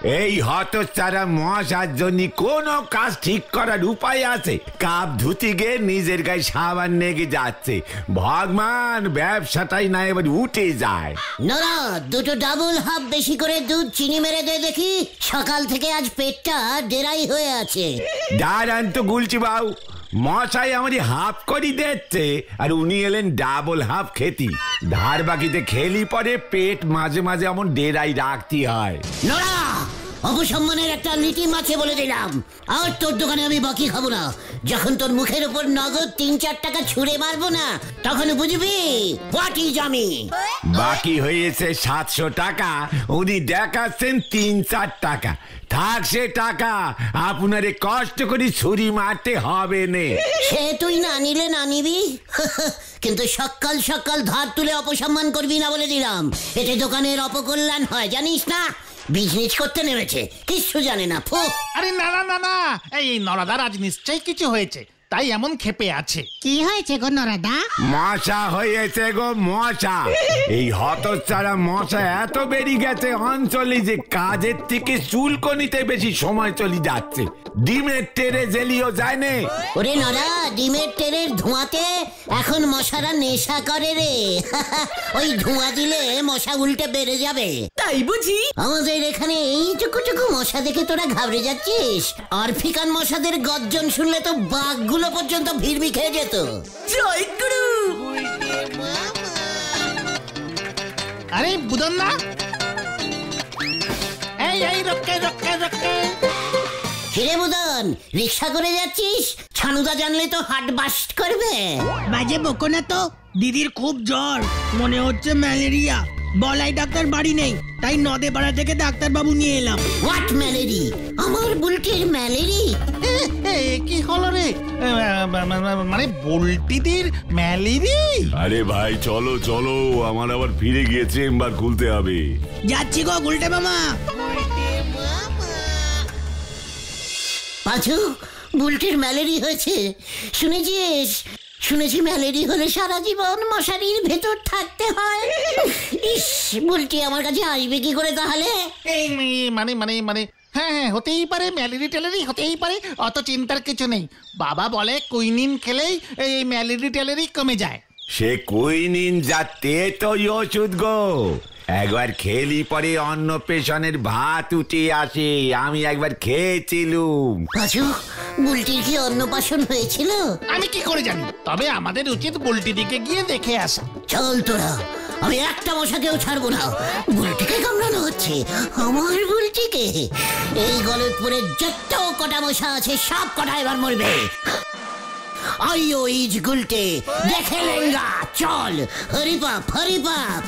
এই হতচ্ছাড়া মশার জন্য কোন কাজ ঠিক করার উপায় আছে? কাপ ধুতি গে নিজের গায়ে সাবান নেগে যাচ্ছে। ভগবান, ব্যবসাটাই না এবার উঠে যায়। না, দুটো ডাবল হাফ বেশি করে দুধ চিনি মেরে দে দেখি। সকাল থেকে আজ পেটটা ডেরাই হয়ে আছে। দাঁড়ান তো গুলছি বাবু, মশাই আমারই হাফ করি দিচ্ছে আর উনি এলেন ডাবল হাফ খেতি। ধার বাকিতে খেলি পরে পেট মাঝে মাঝে এমন ডেরাই রাখতে হয়। নোরা, অপসম্মানের একটা নীতিম আছে বলে দিলাম। আর তোর দোকানে আমি বাকি খাবো না। যখন তোর মুখের উপর নগদ ৩-৪ টাকা ছুঁড়ে মারবো না, তখন বুঝবি হোয়াট ইজ আমি। বাকি হয়েছে ৭০০ টাকা, উনি দেখাচ্ছেন ৩-৪ টাকা। থাক সে টাকা, আপনারে কষ্ট করে ছুরি মারতে হবে নে। সে তুই না নিলে না নিবি, কিন্তু সকাল সকাল ধার তুলে অপসম্মান করবি না বলে দিলাম। এতে দোকানের অপকল্যাণ হয় জানিস না। বিজনেস করতে নেমেছে, কিচ্ছু জানে না। আরে না না না না, এই নরাদার আজ নিশ্চয়ই কিছু হয়েছে, তাই এমন ক্ষেপে আছে। কি হয়েছে গো নরাদা? মশা হয়েছে গো মশা। এই হতচ্ছাড়া মশা এত বেরিয়ে গেছে অঞ্চলে যে কাজের থেকে চুলকনিতে বেশি সময় চলে যাচ্ছে। ডিমের টেরে জেলিও যায় নে। ওরে নরা, ডিমের টেরের ধোঁয়াতে এখন মশারা নেশা করে রে। ওই ধোঁয়া দিলে মশা উল্টে বেড়ে যাবে। তাই বুঝি? আমাদের এখানে এইটুকু মশা দেখে তোরা ঘাবড়ে যাচ্ছিস? আফ্রিকান মশাদের গর্জন শুনলে তো বাঘগুলো পর্যন্ত ভিড়মি খেয়ে যেত। জয় গুরু। আরে বুদন না, এই রক্ষে রক্ষে রক্ষে। কিরে বুদন, রিক্সা করে যাচ্ছিস? ছানুদা জানলে তো হার্ট বাস্ট করবে। বাজে বকো না তো। দিদির খুব জ্বর, মনে হচ্ছে ম্যালেরিয়া। বলাই ডাক্তার বাড়ি নেই, তাই নদে পাড়া থেকে ডাক্তার বাবু নিয়ে এলাম। হোয়াট ম্যালেরি? আমার বুলটির ম্যালেরি? কি হলো রে? মানে বুলটিদির ম্যালেরি? আরে ভাই চলো চলো, আমার আবার ফিরে গিয়ে চেম্বার খুলতে হবে। যাচ্ছি গো গুলটে মামা। পাঁচু, বুলটির ম্যালেরি হয়েছে শুনেছিস? শুনেছি ম্যালেরি হলে সারা জীবন মশারির ভেতর থাকতে হয়। ইস, বুলটি আমার কাছে আসবে কি করে তাহলে? মানে মানে মানে হ্যাঁ, হতেই পারে, ম্যালেরি ট্যালেরি হতেই পারে, অত চিন্তার কিছু নেই। বাবা বলে কুইনিন খেলেই এই ম্যালেরি ট্যালেরি কমে যায়। সে কুইনিন যাতে তো ওষুধ গো, একবার খেলি পরে অন্য পেশনের ভাত উঠে আসে। আমি একবার খেয়েছিলুম। পাঁচু, বুলটির কি অন্নপ্রাশন হয়েছিল? আমি কি করে জানি, তবে আমাদের উচিত বুলটি দিকে গিয়ে দেখে আসা। চল তোরা, আমি একটা মশাকেও ছাড়বো না। বুলটিকে কামড়ানো হচ্ছে, আমার বুলটিকে। এই গলতপুরে যত কটা মশা আছে সব কটা এবার মরবে। আইও ইজ গুলটে, দেখে লেঙ্গা। চল, হরিপাপ হরিপাপ।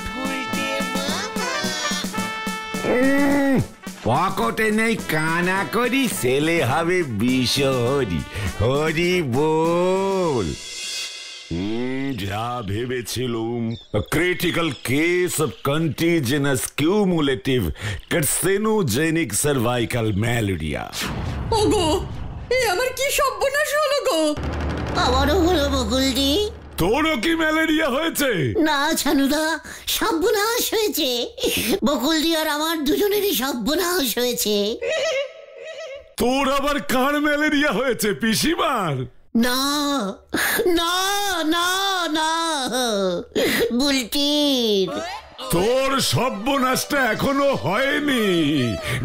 পকেটে নেই কানা করি, ছেলে হবে বিষহরি। হরি বল। যা ভেবেছিলুম, critical case of contagious cumulative carcinogenic cervical malaria. ওগো, এ আমার কি সর্বনাশ হলো গো। আবারও হলো বকুলদি। তোরও কি ম্যালেরিয়া হয়েছে? না ছানুদা, সর্বনাশ হয়েছে। বকুলদি আর আমার দুজনেরই সর্বনাশ হয়েছে। তোর আবার কার ম্যালেরিয়া হয়েছে? পিসিমার? না না না না, বুলটির। তোর সর্বনাশটা এখনো হয়নি,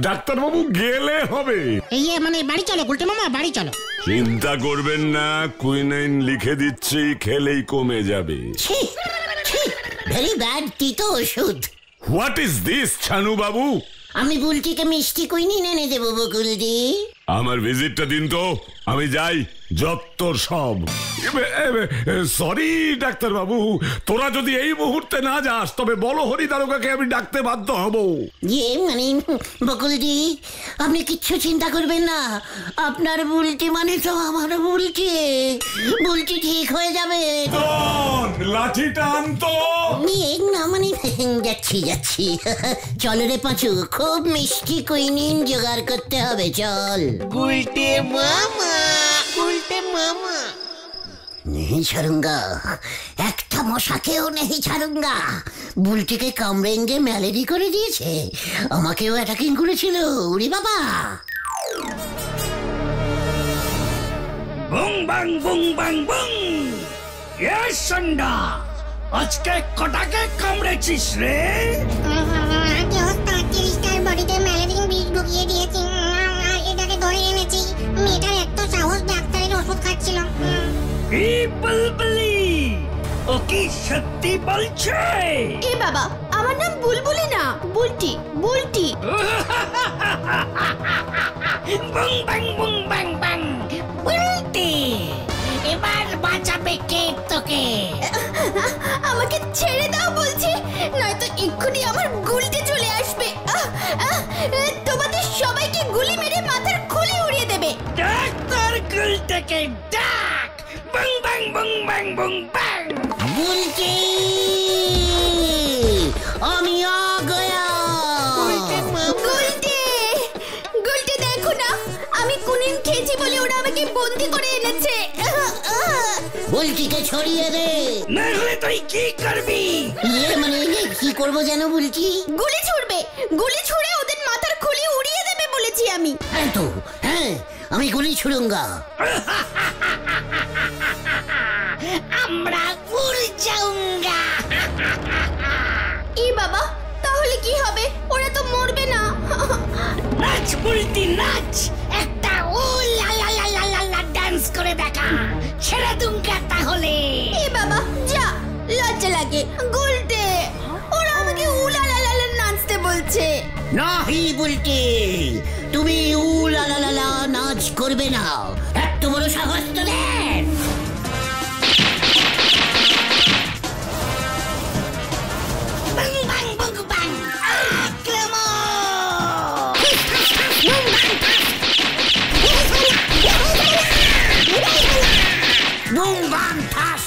ডাক্তারবাবু গেলে হবে। এই মানে বাড়ি চলো গুলটে মামা, বাড়ি চলো। চিন্তা করবেন না, কুইনাইন লিখে দিচ্ছি, খেলেই কমে যাবে। ভেরি ব্যাড তিতো ওষুধ। হোয়াট ইজ দিস ছানু বাবু? আমি বুলটিকে মিষ্টি কুইনিন এনে দেবো বকুলদি। আমার ভিজিটটা দিন তো, আমি যাই। যত সব। সরি ডাক্তার বাবু, তোরা যদি এই মুহূর্তে না যাস তবে বলো হরি দারোগাকে আমি ডাকতে বাধ্য হব। মানে বকুলদি, আপনি কিচ্ছু চিন্তা করবেন না। আপনার বুলটি মানে তো আমার বুলটি। বুলটি ঠিক হয়ে যাবে। লাঠিটা আনতো না, মানে যাচ্ছি যাচ্ছি। চল রে পাঁচু, খুব মিষ্টি কুইনিন জোগাড় করতে হবে। চল। গুলটে মামা, গুলটে মামা। নেই ছাড়ুঙ্গা, একটা মশাকেও নেই ছাড়ুঙ্গা। বুলটিকে কামড়েঙ্গে ম্যালেরি করে দিয়েছে, আমাকেও অ্যাটাকিং করেছিল। উরি বাবা! বুং বাং বুং বাং বুং। ইয়েস সন্ডা, আজকে কটাকে কামড়েছিস রে? আগে ৩৫টার বডিতে ম্যালেরিয়া বিষ ঢুকিয়ে দিয়েছি, এটাকে ধরে এনেছি। মেয়েটার এত সাহস, ডাক্তারের ওষুধ খাচ্ছিল। কি বুলবুলি, ও কি সত্যি বলছে? এ বাবা, আমার নাম বুলবুলি না, বুলটি, বুলটি। বুং বাং বুং বাং বাং। বুলটি, এবার বাঁচাবে কে তোকে? আমাকে ছেড়ে দাও বলছি, নয়তো এক্ষুনি আমার গুলটে চলে আসবে। তোমাদের সবাইকে গুলি মেরে মাথার খুলি উড়িয়ে দেবে। ডাক্তার গুলটাকে ডাক। বুং বাং বুং বাং বুং বাং। বুলটি, আমি আ গয়া। গুলটে, গুলটে দেখো না, আমি কুনিন খেয়েছি বলে ওরা আমাকে বন্দি করে এনেছে। বুলটিকে ছড়িয়ে দে। না হলে তুই কি করবি? মানে কি করবো যেন বুলটি? গুলি ছুড়বে, গুলি ছুড়ে ওদের মাথার খুলি উড়িয়ে দেবে বলেছি আমি। হ্যাঁ তো, হ্যাঁ, আমি গুলি ছুড়ুঙ্গা। আমরা উড় যাউঙ্গা। ই বাবা, তাহলে কি হবে? ওরা তো মরবে না। নাচ বুলটি নাচ, একটা ও লা লা লা লা লা লা ডান্স করে দেখা। ছেড়ে দুঙ্গা তাহলে। এ বাবা, যা, লজ্জা লাগে। গুলটে, ওরা আমাকে উলা লা লা লা নাচতে বলছে। নাহি বুলটি, তুমি উলা লা লা লা নাচ করবে না। এত বড় সাহস তোদের! বাং বাং বুং বাং। বুম বাম ঠাস,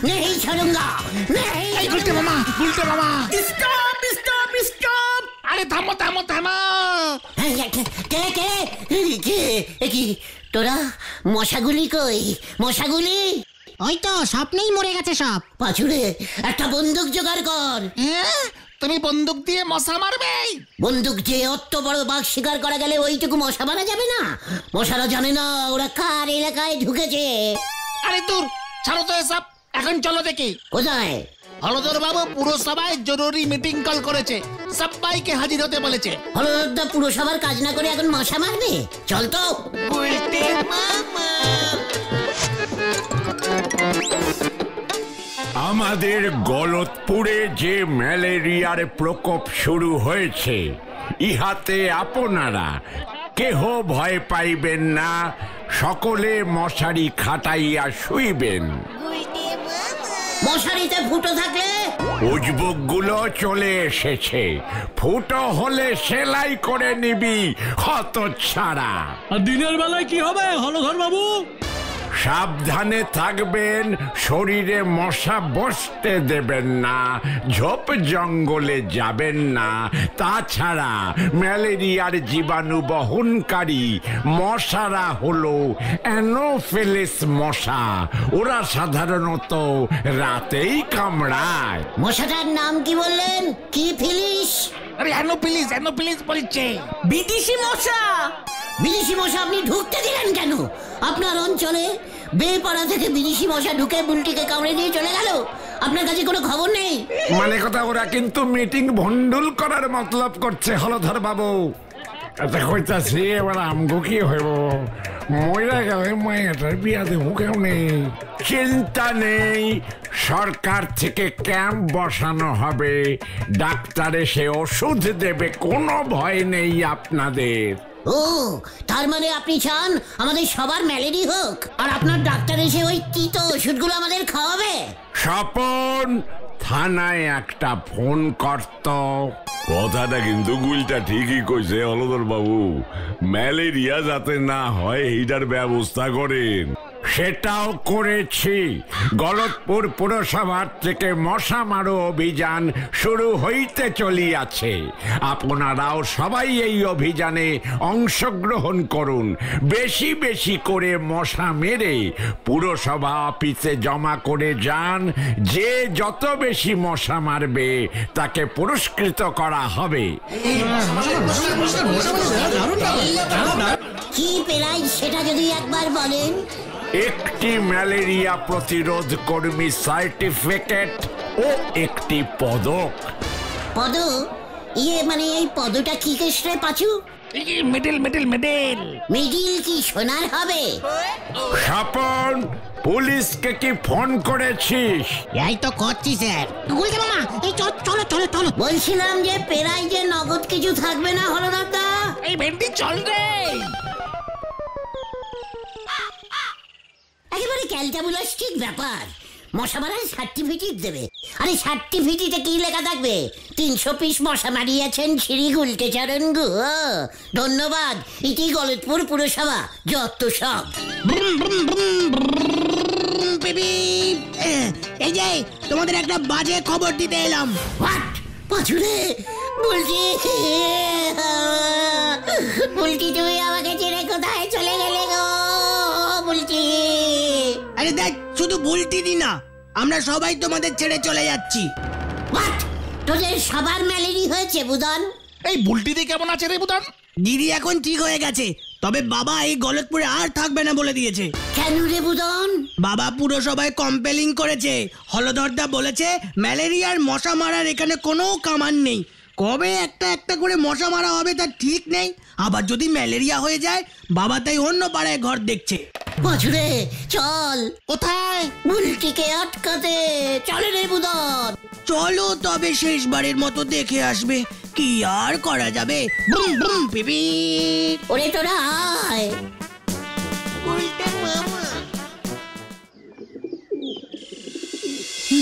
নেই ছড়ুঙ্গা, নেই। এই গুলটে মামা, গুলটে মামা, স্টপ স্টপ স্টপ! আরে থামো থামো থামো। কে কে কে কি তোরা? মশাগুলি কই? মশাগুলি? ওই তো স্বপ্নেই মরে গেছে সব। পাঁচুরে, একটা বন্দুক জোগাড় কর। তুমি বন্দুক দিয়ে মশা মারবে? বন্দুক দিয়ে অত বড় বাঘ শিকার করা গেলে ওইটুকু মশা মারা যাবে না? মশারা জানে না ওরা কার এলাকায় ঢুকেছে। আরে দূর, ছাড়ো তো এসব, এখন চলো দেখি। কোথায়? হলদর বাবু পুরসভায় জরুরি মিটিং কল করেছে, সবাইকে হাজির হতে বলেছে। হলদরদা পুরসভার কাজ না করে এখন মশা মারবে? চল তো। আমাদের গলতপুরে যে ম্যালেরিয়ার প্রকোপ শুরু হয়েছে, ইহাতে আপনারা কেহ ভয় পাইবেন না। সকলে মশারি খাটাইয়া শুইবেন। মশারিতে ফুটো থাকলে? উজবুকগুলো চলে এসেছে, ফুটো হলে সেলাই করে নিবি হতচ্ছাড়া। আর দিনের বেলায় কি হবে হলধর বাবু? সাবধানে থাকবেন, শরীরে মশা বসতে দেবেন না, ঝোপ জঙ্গলে যাবেন না। তাছাড়া ম্যালেরিয়ার জীবাণু বহনকারী মশারা হলো অ্যানোফিলিস মশা। ওরা সাধারণত রাতেই কামড়ায়। মশাটার নাম কি বললেন? কি ফিলিস? আরে অ্যানোফিলিস, অ্যানোফিলিস বলছে। বিদেশি মশা। বিদেশি মশা আপনি ঢুকতে দিলেন কেন? আপনার অঞ্চলে বেপাড়া থেকে বিদেশি মশা ঢুকে বুলটিকে কামড়ে দিয়ে চলে গেল, আপনার কাছে কোনো খবর নেই? মানে কথা, ওরা কিন্তু মিটিং ভন্ডুল করার মতলব করছে হলধর বাবু। আচ্ছা কইতাছি, এবার আমগো কি হইব? মইরা গেলে মায়েটার বিয়া দেবো কেউ নেই। চিন্তা নেই, সরকার থেকে ক্যাম্প বসানো হবে, ডাক্তার এসে ওষুধ দেবে, কোনো ভয় নেই আপনাদের। ও, তার মানে আপনি চান আমাদের সবার ম্যালেরিয়া হোক, আর আপনার ডাক্তার এসে ওই তিতো ওষুধগুলো আমাদের খাওয়াবে? স্বপন, থানায় একটা ফোন করত। কথাটা কিন্তু গুলটা ঠিকই কইছে হলধর বাবু, ম্যালেরিয়া যাতে না হয় এইটার ব্যবস্থা করেন। সেটাও করেছি। গলতপুর পুরসভার থেকে মশা মারো অভিযান শুরু হইতে চলিয়াছে। আপনারাও সবাই এই অভিযানে অংশগ্রহণ করুন। বেশি বেশি করে মশা মেরে পুরসভা অফিসে জমা করে যান। যে যত বেশি মশা মারবে তাকে পুরস্কৃত করা হবে। কি পেরাই সেটা যদি একবার বলেন। একটি ম্যালেরিয়া প্রতিরোধ কর্মী সার্টিফিকেট ও একটি পদক। পদক? মানে এই পদটা কি কেসরে পাচু? Medal medal medal. মিডিল কি সোনার হবে? স্বপন, পুলিশকে কি ফোন করেছিস? এই তো করছি স্যার। গুলটে মামা এই চলো চলো চলো। বলছিলাম যে পেরাই যে নগদ কিছু থাকবে না হলদারদা। এই ভেন্ডি চল রে। একেবারে ক্যালটাবুলাস্টিক ব্যাপার। মশা মারার সার্টিফিকেট দেবে। আরে সার্টিফিকেটে কি লেখা থাকবে? 300 পিস মশা মারিয়েছেন শ্রী গুলটে চরণ গো। ধন্যবাদ। ইতি গলতপুর পুরসভা যত সব। এই যে তোমাদের একটা বাজে খবর দিতে এলাম। হোয়াট? পাচুরে বলছি বলছি তুমি আমাকে ছেড়ে কোথায় চলে গেলে গো? বলছি আরে দেখ, শুধু বুলটি দি না, আমরা সবাই তোমাদের ছেড়ে চলে যাচ্ছি। হোয়াট? তোদের সবার ম্যালেরিয়া হয়েছে বুদন? এই বুলটি দিয়ে কেমন আছে রে বুদন? দিদি এখন ঠিক হয়ে গেছে, তবে বাবা এই গলতপুরে আর থাকবে না বলে দিয়েছে। কেন রে বুদন? বাবা পুরসভায় কম্পেলিং করেছে। হলধরদা বলেছে ম্যালেরিয়ার মশা মারার এখানে কোনো কামান নেই। কবে একটা একটা করে মশা মারা হবে তার ঠিক নেই। আবার যদি ম্যালেরিয়া হয়ে যায় বাবা তাই অন্য পাড়ায় ঘর দেখছে। পাচুরে চল। কোথায়? বুলটিকে আটকাতে। চলে রে বুদন। চলো তবে শেষবারের মতো দেখে আসবে। কি আর করা যাবে। বুম বুম পিপি। ওরে তোরা আয়।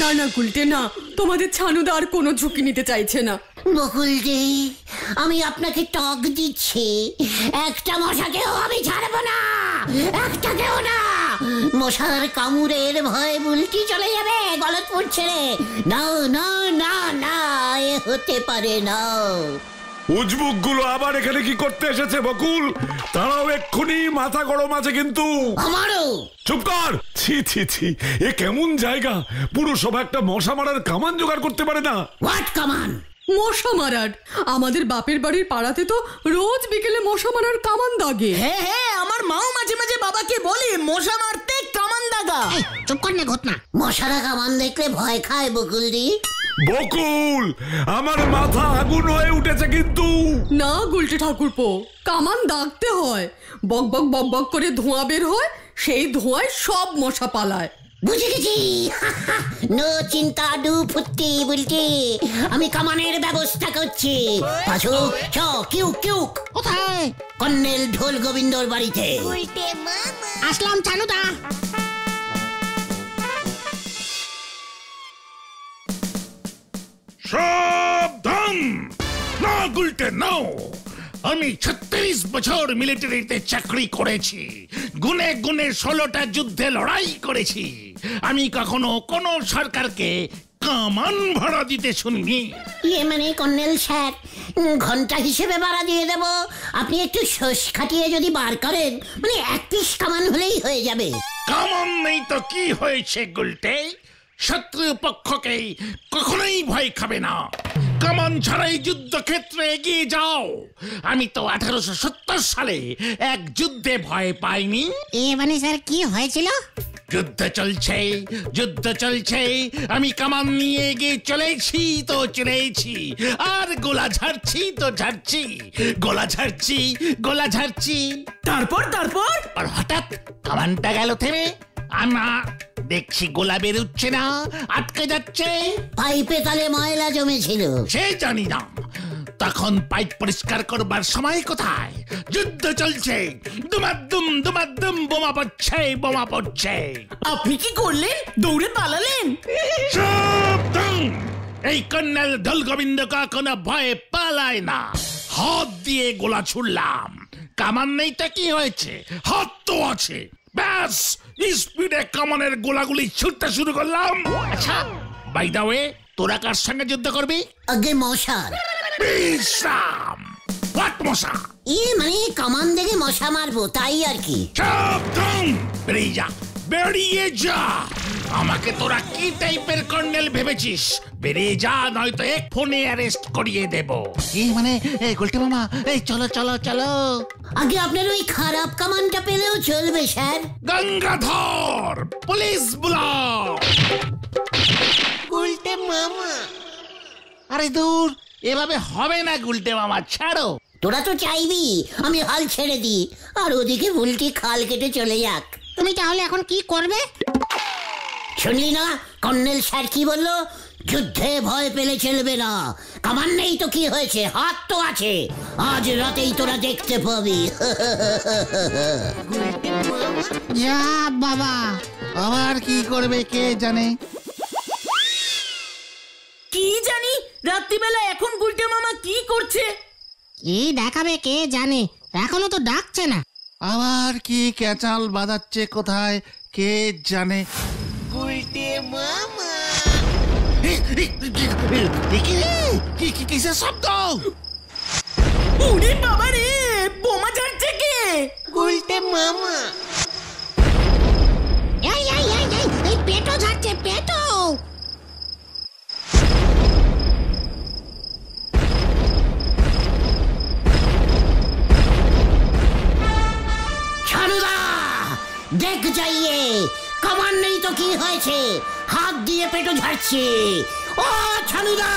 না না গুলটে না, তোমাদের ছানুদা আর কোনো ঝুঁকি নিতে চাইছে না। বকুলদি, আমি আপনাকে টক দিচ্ছি। একটা মশাকেও আমি ছাড়বো না, একটাকেও না। মশার কামড়ের ভয়ে বুলটি চলে যাবে গলতপুর ছেড়ে। না না না না, এ হতে পারে না। উজবুক গুলো আবার এখানে কি করতে এসেছে বকুল? তারাও এক্ষুনি মাথা গরম আছে কিন্তু। আমারও। চুপ কর। ছি ছি ছি, এ কেমন জায়গা? পুরসভা একটা মশা মারার কামান জোগাড় করতে পারে না। হোয়াট কামান? মশা মারার? আমাদের বাপের বাড়ির পাড়াতে তো রোজ বিকেলে মশা মারার কামান দাগে। হ্যাঁ হ্যাঁ, আমার মাও মাঝে মাঝে বাবাকে বলে মশা মারতে কামান দাগা। চুপ কর না ঘটনা। মশারা কামান দেখলে ভয় খায় বকুলদি। বকুল, আমার মাথা আগুন হয়ে উঠেছে কিন্তু। না গুলটে ঠাকুরপো, কামান দাগতে হয়। বক বক বক বক করে ধোঁয়া বের হয়, সেই ধোঁয়ায় সব মশা পালায়। বুঝে গেছি। নো চিন্তা ডু ফুটি বুলটি, আমি কামানের ব্যবস্থা করছি। পাশু চ কিউ কিউ। কোথায়? কর্নেল ঢোল গোবিন্দর বাড়িতে। আসলাম ছানুদা। সাবধান! না গুলটে নাও। আমি 36 বছর মিলিটারিতে চাকরি করেছি। গুনে গুনে 16টা যুদ্ধে লড়াই করেছি। আমি কখনো কোনো সরকারকে কামান ভাড়া দিতে শুনিনি। মানে কর্নেল স্যার, ঘন্টা হিসেবে ভাড়া দিয়ে দেব। আপনি একটু শোষ খাটিয়ে যদি বার করেন, মানে 1 পিস কামান হলেই হয়ে যাবে। কামান নেই তো কি হয়েছে গুলটে? শত্রু পক্ষকে কখনোই ভয় খাবে না। কামান ছাড়াই যুদ্ধক্ষেত্রে এগিয়ে যাও। আমি তো 1870 সালে এক যুদ্ধে ভয় পাইনি। মানে স্যার কি হয়েছিল? যুদ্ধ চলছে, যুদ্ধ চলছে, আমি কামান নিয়ে এগিয়ে চলেছি তো চলেছি, আর গোলা ঝাড়ছি তো ঝাড়ছি, গোলা ঝাড়ছি, গোলা ঝাড়ছি। তারপর তারপর আর হঠাৎ কামানটা গেল থেমে। আনা দেখছি গোলা বেরোচ্ছে না, আটকে যাচ্ছে। পাইপে তালে ময়লা জমেছিল। সে জানি না। তখন পাইপ পরিষ্কার করবার সময় কোথায়? যুদ্ধ চলছে, দুমাদ্দুম দুমাদ্দুম বোমা পড়ছে, বোমা পড়ছে। আপনি কি করলেন? দৌড়ে পালালেন? সাবধান! এই কর্নেল ঢোল গোবিন্দ কখনো ভয়ে পালায় না। হাত দিয়ে গোলা ছুড়লাম। কামান নেই তো কি হয়েছে? হাত তো আছে। ব্যাস স্পিডে কামানের গোলাগুলি ছুটতে শুরু করলাম। আচ্ছা বাই দা ওয়ে, তোরা কার সঙ্গে যুদ্ধ করবি? আগে মশার। বিশ্রাম। হোয়াট মশা? মানে কামান দেখে মশা মারবো তাই আর কি। সাবধান, বেরিয়ে যা, বেরিয়ে যা। আমাকে তোরা কি টাইপের কর্নেল ভেবেছিস? বেরিয়ে যা, নয়তো এক ফোনে অ্যারেস্ট করিয়ে দেব। এই মানে গোলটে মামা, এই চলো চলো চলো। আগে আপনার ওই খারাপ কামানটা পেলেও চলবে স্যার। গঙ্গাধর, পুলিশ বুলাও। গোলটে মামা, আরে দূর, এভাবে হবে না গুলটে মামা, ছাড়ো। তোরা তো চাইবি আমি হাল ছেড়ে দিই, আর ওদিকে বুলটি খাল কেটে চলে যাক। তুমি তাহলে এখন কি করবে? শুনলি না কর্নেল স্যার কি বললো? যুদ্ধে ভয় পেলে চলবে না। কামান নেই তো কি হয়েছে, হাত তো আছে। আজ রাতেই তোরা দেখতে পাবি। যা বাবা, আবার কি করবে কে জানে। কি জানি রাত্রিবেলা এখন গুলটে মামা কি করছে। কি দেখাবে কে জানে, এখনো তো ডাকছে না। আবার কি ক্যাচাল বাজাচ্ছে কোথায় কে জানে। গোলটে মামা, কিসের শব্দ? উড়ি বাবা রে, বোমা যাচ্ছে কে? গোলটে মামা। এই পেটো যাচ্ছে, পেটো। ছানুদা দেখ যাইয়ে, কামান নেই তো কি হয়েছে, হাত দিয়ে পেটো ঝাড়ছে। ও ছানুদা!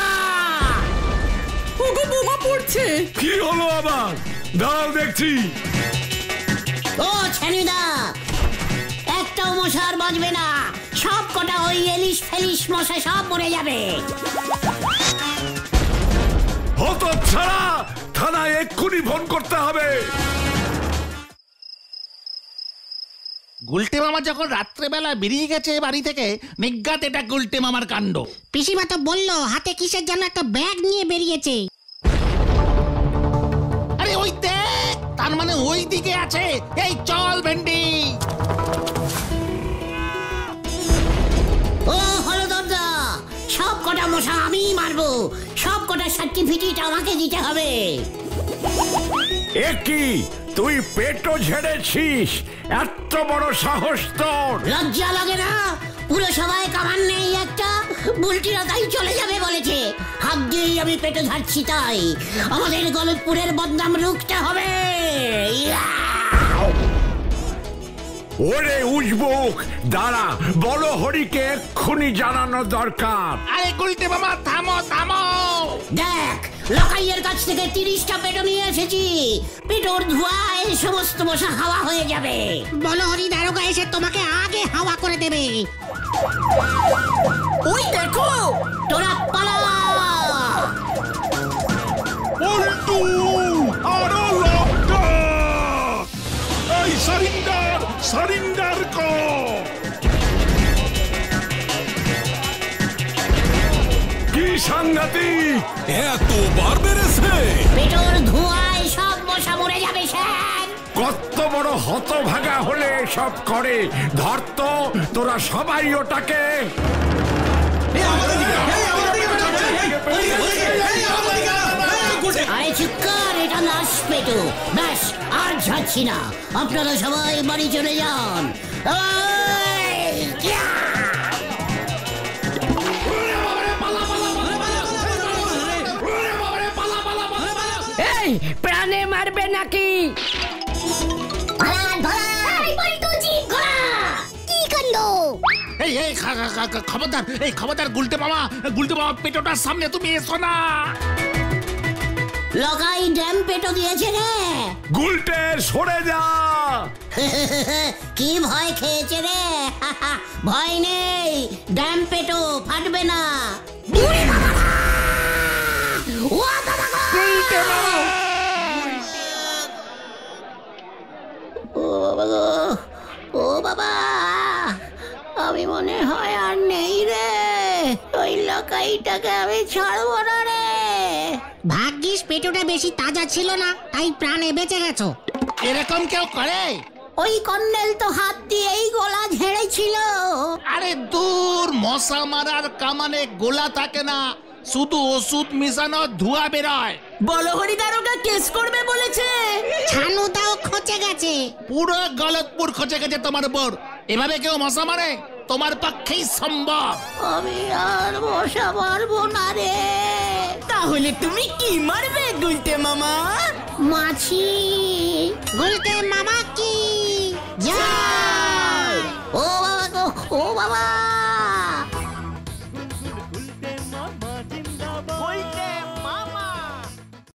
ওগো বোমা পড়ছে। কি হলো আবার? দাঁড়াও দেখছি। ও ছানুদা, একটাও মশার বাঁচবে না, সব কটা ওই এলিশ ফেলিশ মশা সব মরে যাবে। হতচ্ছাড়া, থানায় এক্ষুনি ফোন করতে হবে। গুলটে মামা যখন রাত্রেবেলা বেরিয়ে গেছে বাড়ি থেকে, নিজ্ঞাত এটা গুলটে মামার কাণ্ড। পিসিমা তো বললো হাতে কিসের জন্য একটা ব্যাগ নিয়ে বেরিয়েছে। আরে ওই দেখ, তার মানে ওই দিকে আছে। এই চল ভেন্ডি। ও হলদরদা, সব কটা মশা আমি মারবো, সব কটা সার্টিফিকেট আমাকে দিতে হবে। এ কি, তুই পেটও ঝেড়েছিস? এত বড় সাহস তোর! লজ্জা লাগে না? পুরো সবাই কামান নেই একটা, বুলটিরা তাই চলে যাবে বলেছে। হাত দিয়েই আমি পেটে ঝাড়ছি, তাই আমাদের গলতপুরের বদনাম রুখতে হবে। ওরে উজবুক, দাঁড়া, বড় হরিকে এক্ষুনি জানানো দরকার। আরে গুলটে মামা, থামো থামো। দেখ, লকাইয়ের কাছ থেকে 30টা পেটো নিয়ে এসেছি। পেটোর ধোঁয়ায় সমস্ত মশা হাওয়া হয়ে যাবে। বলো হরি দারোগা এসে তোমাকে আগে হাওয়া করে দেবে। ওই দেখো, তোরা পালা। পল্টু, আরো লঙ্কা! এই সারিন্ডার, সারিন্ডার কর! কি সাংঘাতিক! এতবার বেড়েছে! পেটোর ধোঁয়ায় সব মশা মরে যাবে স্যার। কত বড় হতভাগা হলে সব করে। ধর তো, তোরা সবাই ওটাকে। আরে চিৎকার, এটা লাশ পেটো। ব্যাস, আর ঝাড়ছি না, আপনারা সবাই বাড়ি চলে যান। এই প্রাণে মারবে নাকি? কি কাণ্ড! এই এই খবরদার, এই খবরদার গুলটে মামা, গুলটে মামা পেটোটার সামনে তুমি এসো না। লগাই ড্যাম পেটো দিয়েছে রে। গুলটে সরে যা। কি ভয় খেয়েছে রে? ভয় নেই, ড্যাম পেটো ফাটবে না। ও বাবা গো, ও বাবা, আমি মনে হয় আর নেই রে। ওই লকাইটাকে আমি ছাড়বো না রে। ভাগ্যিস পেটোটা বেশি তাজা ছিল না, তাই প্রাণে বেঁচে গেছো। এরকম কেউ করে? ওই কর্নেল তো হাত দিয়েই গোলা ঝেড়েছিল। আরে দূর, মশা মারার কামানে গোলা থাকে না, শুধু ওষুধ মিশানো ধোঁয়া বেরোয়। বলহরি দারোগা কেস করবে বলেছে। ছানুটাও খচে গেছে। পুরো গলতপুর খচে গেছে তোমার উপর। এভাবে কেউ মশা মারে? তোমার পক্ষেই সম্ভব। আমি আর মশা মারবো না রে। তাহলে তুমি কি মারবে গুলটে মামা? মাছি। গুলটে মামা কি ও বাবা গো, ও বাবা।